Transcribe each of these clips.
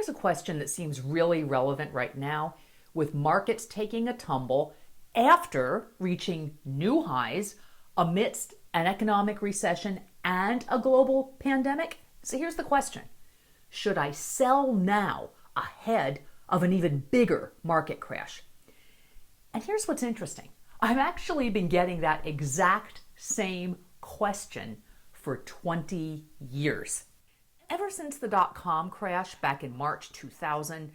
here's a question that seems really relevant right now, with markets taking a tumble after reaching new highs amidst an economic recession and a global pandemic. So here's the question. Should I sell now ahead of an even bigger market crash? And here's what's interesting. I've actually been getting that exact same question for 20 years. Ever since the dot-com crash back in March 2000,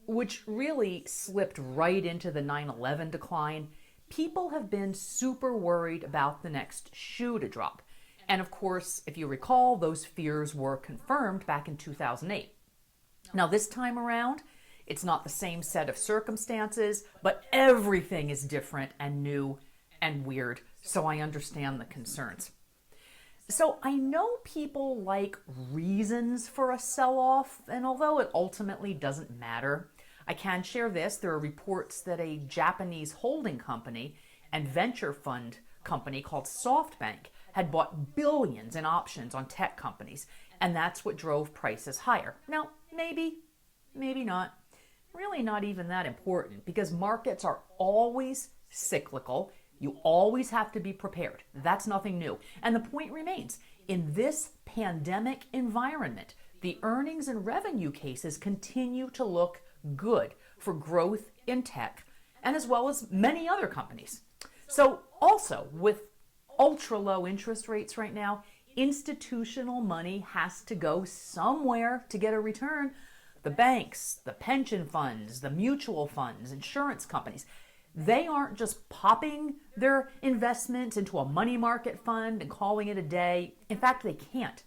which really slipped right into the 9/11 decline, people have been super worried about the next shoe to drop. And of course, if you recall, those fears were confirmed back in 2008. Now this time around, it's not the same set of circumstances, but everything is different and new and weird, so I understand the concerns. So I know people like reasons for a sell-off, and although it ultimately doesn't matter, I can share this. There are reports that a Japanese holding company and venture fund company called SoftBank had bought billions in options on tech companies, and that's what drove prices higher. Now, maybe not. Really not even that important, because markets are always cyclical. You always have to be prepared. That's nothing new. And the point remains, in this pandemic environment, the earnings and revenue cases continue to look good for growth in tech, and as well as many other companies. So also, with ultra low interest rates right now, institutional money has to go somewhere to get a return. The banks, the pension funds, the mutual funds, insurance companies, they aren't just popping their investments into a money market fund and calling it a day. In fact, they can't.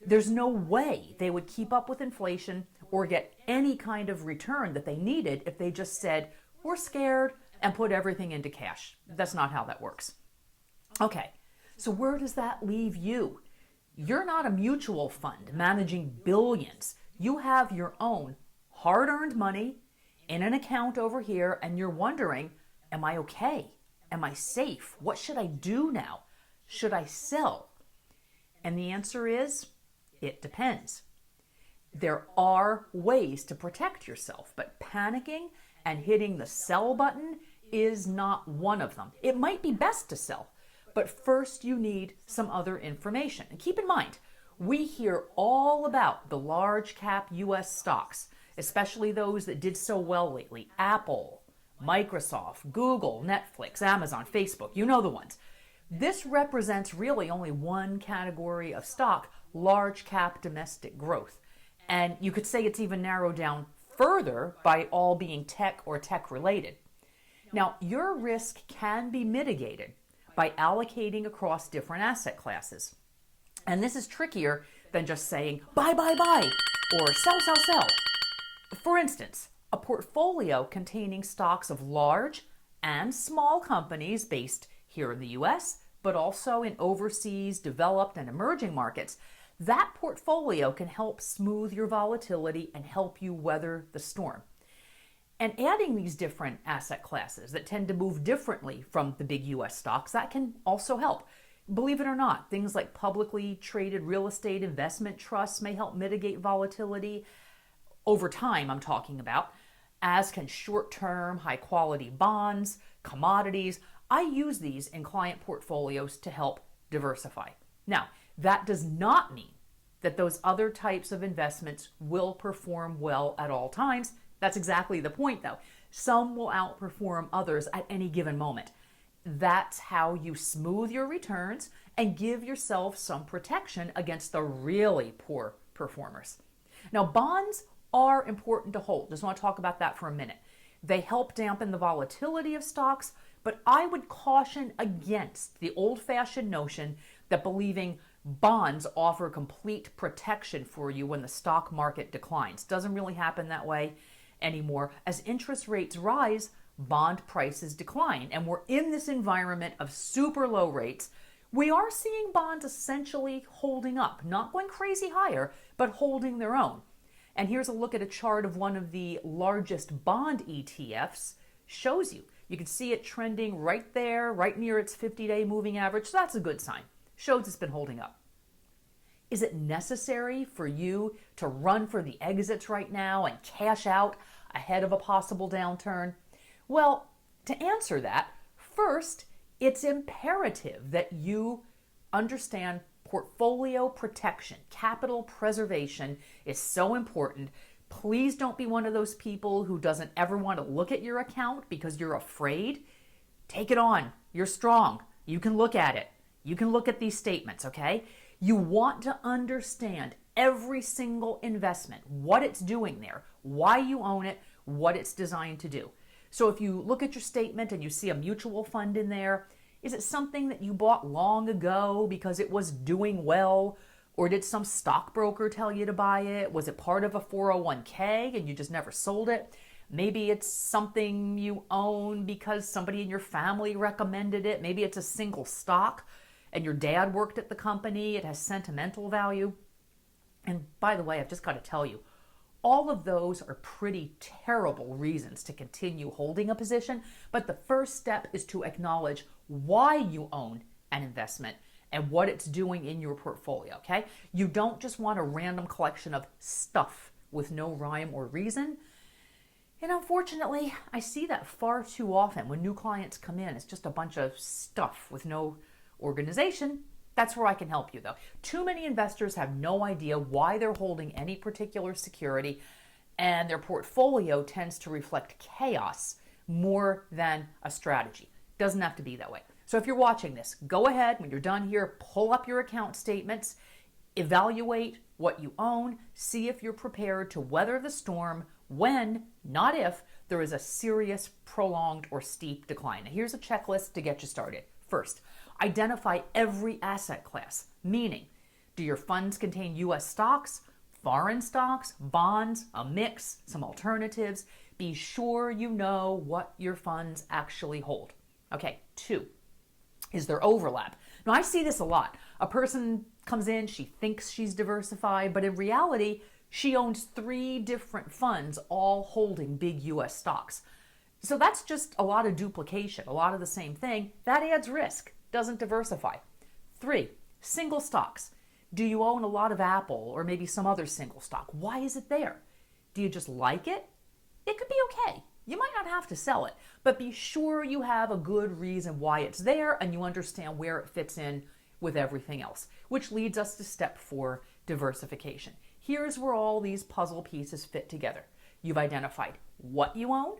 There's no way they would keep up with inflation or get any kind of return that they needed if they just said, we're scared, and put everything into cash. That's not how that works. Okay, so where does that leave you? You're not a mutual fund managing billions. You have your own hard-earned money in an account over here, and you're wondering, am I okay? Am I safe? What should I do now? Should I sell? And the answer is, it depends. There are ways to protect yourself, but panicking and hitting the sell button is not one of them. It might be best to sell, but first you need some other information. And keep in mind, we hear all about the large cap US stocks, especially those that did so well lately. Apple, Microsoft, Google, Netflix, Amazon, Facebook, you know the ones. This represents really only one category of stock, large cap domestic growth. And you could say it's even narrowed down further by all being tech or tech related. Now, your risk can be mitigated by allocating across different asset classes. And this is trickier than just saying buy, buy, buy, or sell, sell, sell. For instance, a portfolio containing stocks of large and small companies based here in the US, but also in overseas, developed, and emerging markets, that portfolio can help smooth your volatility and help you weather the storm. And adding these different asset classes that tend to move differently from the big US stocks, that can also help. Believe it or not, things like publicly traded real estate investment trusts may help mitigate volatility over time, I'm talking about, as can short-term, high-quality bonds, commodities. I use these in client portfolios to help diversify. Now, that does not mean that those other types of investments will perform well at all times. That's exactly the point, though. Some will outperform others at any given moment. That's how you smooth your returns and give yourself some protection against the really poor performers. Now, bonds are important to hold. Just want to talk about that for a minute. They help dampen the volatility of stocks, but I would caution against the old-fashioned notion that believing bonds offer complete protection for you when the stock market declines. Doesn't really happen that way anymore. As interest rates rise, bond prices decline, and we're in this environment of super low rates. We are seeing bonds essentially holding up, not going crazy higher, but holding their own. And here's a look at a chart of one of the largest bond ETFs. Shows you. You can see it trending right there, right near its 50-day moving average. So that's a good sign. Shows it's been holding up. Is it necessary for you to run for the exits right now and cash out ahead of a possible downturn? Well, to answer that, first, it's imperative that you understand portfolio protection. Capital preservation is so important. Please don't be one of those people who doesn't ever want to look at your account because you're afraid. Take it on. You're strong. You can look at it. You can look at these statements, okay? You want to understand every single investment, what it's doing there, why you own it, what it's designed to do. So if you look at your statement and you see a mutual fund in there, is it something that you bought long ago because it was doing well? Or did some stockbroker tell you to buy it? Was it part of a 401k and you just never sold it? Maybe it's something you own because somebody in your family recommended it. Maybe it's a single stock and your dad worked at the company. It has sentimental value. And by the way, I've just got to tell you, all of those are pretty terrible reasons to continue holding a position. But the first step is to acknowledge why you own an investment and what it's doing in your portfolio, okay? You don't just want a random collection of stuff with no rhyme or reason. And unfortunately, I see that far too often when new clients come in. It's just a bunch of stuff with no organization. That's where I can help you, though. Too many investors have no idea why they're holding any particular security, and their portfolio tends to reflect chaos more than a strategy. Doesn't have to be that way. So if you're watching this, go ahead, when you're done here, pull up your account statements, evaluate what you own, see if you're prepared to weather the storm when, not if, there is a serious, prolonged, or steep decline. Now, here's a checklist to get you started. First, identify every asset class, meaning, do your funds contain U.S. stocks, foreign stocks, bonds, a mix, some alternatives? Be sure you know what your funds actually hold. Okay, 2, is there overlap? Now, I see this a lot. A person comes in, she thinks she's diversified, but in reality, she owns 3 different funds, all holding big U.S. stocks. So that's just a lot of duplication, a lot of the same thing. That adds risk, doesn't diversify. 3, single stocks. Do you own a lot of Apple or maybe some other single stock? Why is it there? Do you just like it? It could be okay. You might not have to sell it, but be sure you have a good reason why it's there and you understand where it fits in with everything else, which leads us to step 4, diversification. Here's where all these puzzle pieces fit together. You've identified what you own.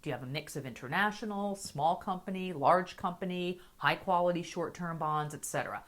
Do you have a mix of international, small company, large company, high quality short-term bonds, etc.?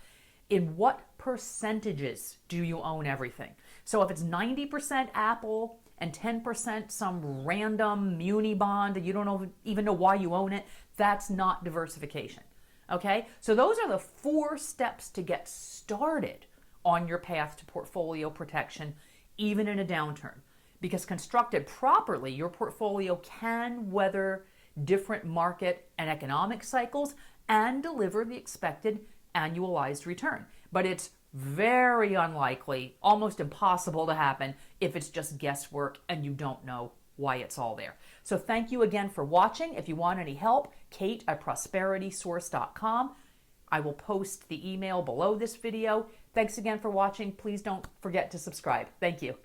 In what percentages do you own everything? So if it's 90% Apple and 10% some random muni bond and you don't even know why you own it, that's not diversification. Okay? So those are the 4 steps to get started on your path to portfolio protection, even in a downturn. Because constructed properly, your portfolio can weather different market and economic cycles and deliver the expected annualized return. But it's very unlikely, almost impossible to happen if it's just guesswork and you don't know why it's all there. So thank you again for watching. If you want any help, kate@prosperitysource.com. I will post the email below this video. Thanks again for watching. Please don't forget to subscribe. Thank you.